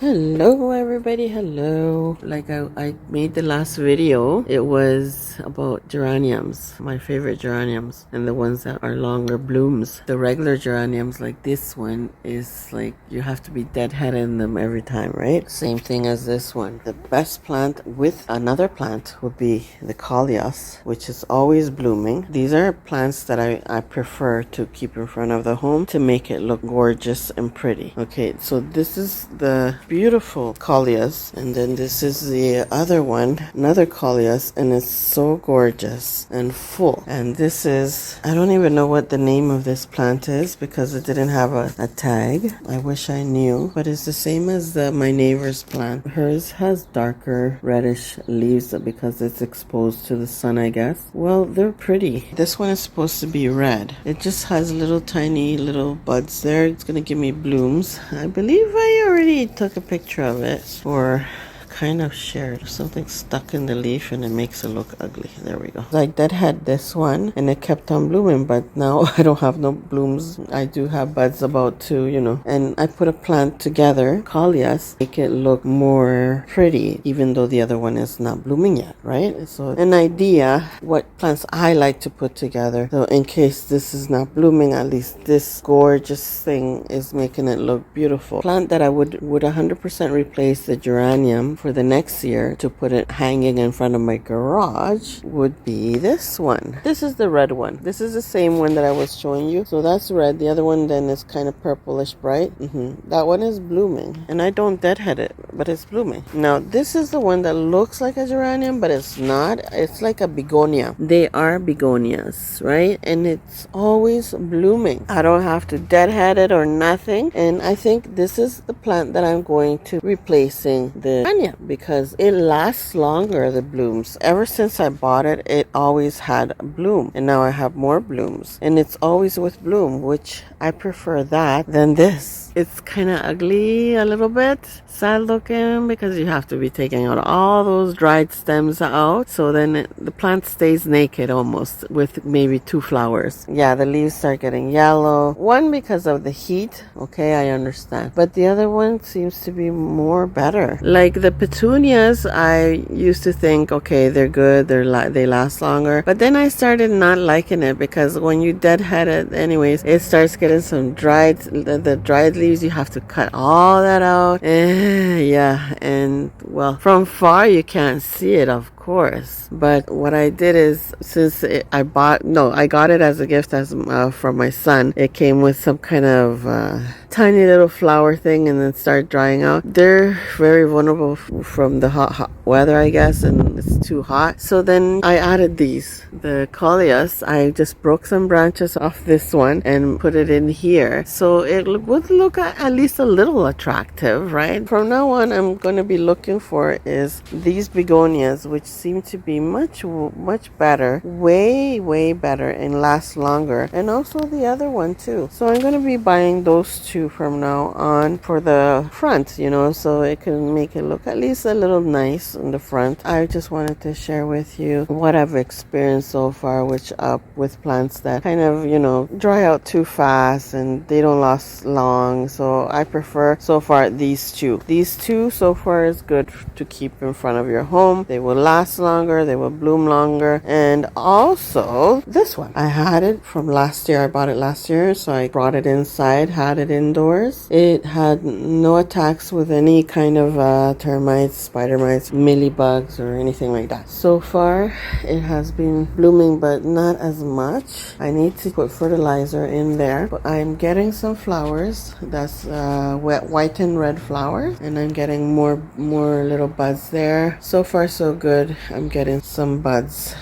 Hello everybody, hello. I made the last video, it was about geraniums, my favorite geraniums, and the ones that are longer blooms. The regular geraniums like this one is like you have to be deadheaded in them every time, right? Same thing as this one. The best plant with another plant would be the coleus, which is always blooming. These are plants that I prefer to keep in front of the home to make it look gorgeous and pretty. Okay, so this is the beautiful coleus, and then this is the other one, another coleus, and it's so gorgeous and full. And this is, I don't even know what the name of this plant is because it didn't have a tag. I wish I knew, but it's the same as my neighbor's plant. Hers has darker reddish leaves because it's exposed to the sun, I guess. Well, they're pretty. This one is supposed to be red. It just has little tiny little buds there. It's gonna give me blooms. I believe I already took a picture of it or kind of shared. Something stuck in the leaf and it makes it look ugly. There we go. I deadhead this one and it kept on blooming, but now I don't have no blooms. I do have buds about to, and I put a plant together, coleus, make it look more pretty, even though the other one is not blooming yet, right? So an idea what plants I like to put together. So in case this is not blooming, at least this gorgeous thing is making it look beautiful. Plant that I would 100% replace the geranium for the next year to put it hanging in front of my garage would be this one. This is the red one. This is the same one that I was showing you. So that's red. The other one then is kind of purplish bright. That one is blooming and I don't deadhead it, but it's blooming. Now this is the one that looks like a geranium, but it's not. It's like a begonia. They are begonias, right? And it's always blooming. I don't have to deadhead it or nothing. And I think this is the plant that I'm going to replacing the geranium because it lasts longer, the blooms. Ever since I bought it, it always had a bloom, and now I have more blooms, and it's always with bloom, which I prefer that than this. It's kind of ugly a little bit, sad looking, because you have to be taking out all those dried stems out, so then the plant stays naked almost with maybe 2 flowers. Yeah, the leaves start getting yellow. One because of the heat, okay, I understand, but the other one seems to be more better. Like the petunias, I used to think, okay, they're good, they last longer, but then I started not liking it because when you deadhead it anyways, it starts getting some dried, the dried leaves, you have to cut all that out. Yeah, and well, from far you can't see it, of course, but what I did is, since I got it as a gift from my son. It came with some kind of tiny little flower thing and then start drying out. They're very vulnerable from the hot weather, I guess, and it's too hot. So then I added the coleus. I just broke some branches off this one and put it in here, so it would look at least a little attractive, right? From now on, I'm going to be looking for is these begonias, which seem to be much better, way better, and last longer, and also the other one too. So I'm going to be buying those two from now on for the front, so it can make it look at least a little nice in the front. I just wanted to share with you what I've experienced so far, with plants that kind of, dry out too fast and they don't last long. So I prefer so far these two. These two so far is good to keep in front of your home. They will last longer, they will bloom longer. And also this one, I had it from last year. I bought it last year, so I brought it inside, had it indoors. It had no attacks with any kind of termites, spider mites, mealybugs, or anything like that. So far it has been blooming, but not as much. I need to put fertilizer in there, but I'm getting some flowers. That's white and red flowers, and I'm getting more little buds there. So far so good. I'm getting some buds,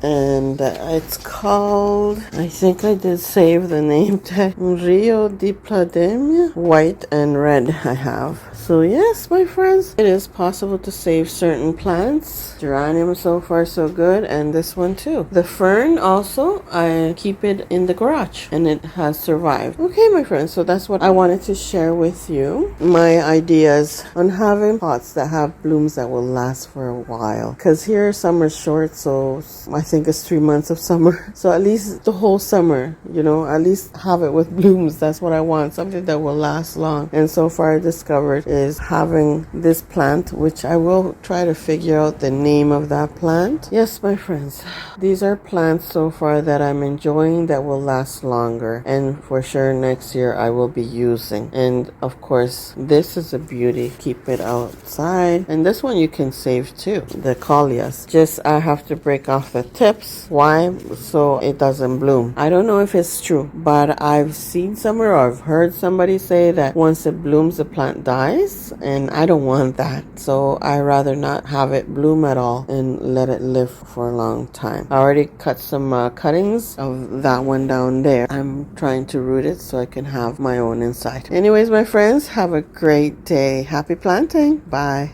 and it's called, I think I did save the name tag, Rio di Plademia, white and red I have. So yes, my friends, it is possible to save certain plants. Geranium so far so good, and this one too. The fern also, I keep it in the garage and it has survived. Okay, my friends, so that's what I wanted to share with you. My ideas on having pots that have blooms that will last for a while. Because here summer's short, so I think think it's 3 months of summer. So at least the whole summer, at least have it with blooms. That's what I want, something that will last long. And so far I discovered is having this plant, which I will try to figure out the name of that plant. Yes, my friends, these are plants so far that I'm enjoying that will last longer, and for sure next year I will be using. And of course, this is a beauty. Keep it outside. And this one you can save too, the Collias. Just I have to break off the tips. Why? So it doesn't bloom. I don't know if it's true, but I've seen somewhere, or I've heard somebody say that once it blooms the plant dies, and I don't want that. So I rather not have it bloom at all and let it live for a long time. I already cut some cuttings of that one down there. I'm trying to root it so I can have my own inside. Anyways, my friends, have a great day. Happy planting. Bye.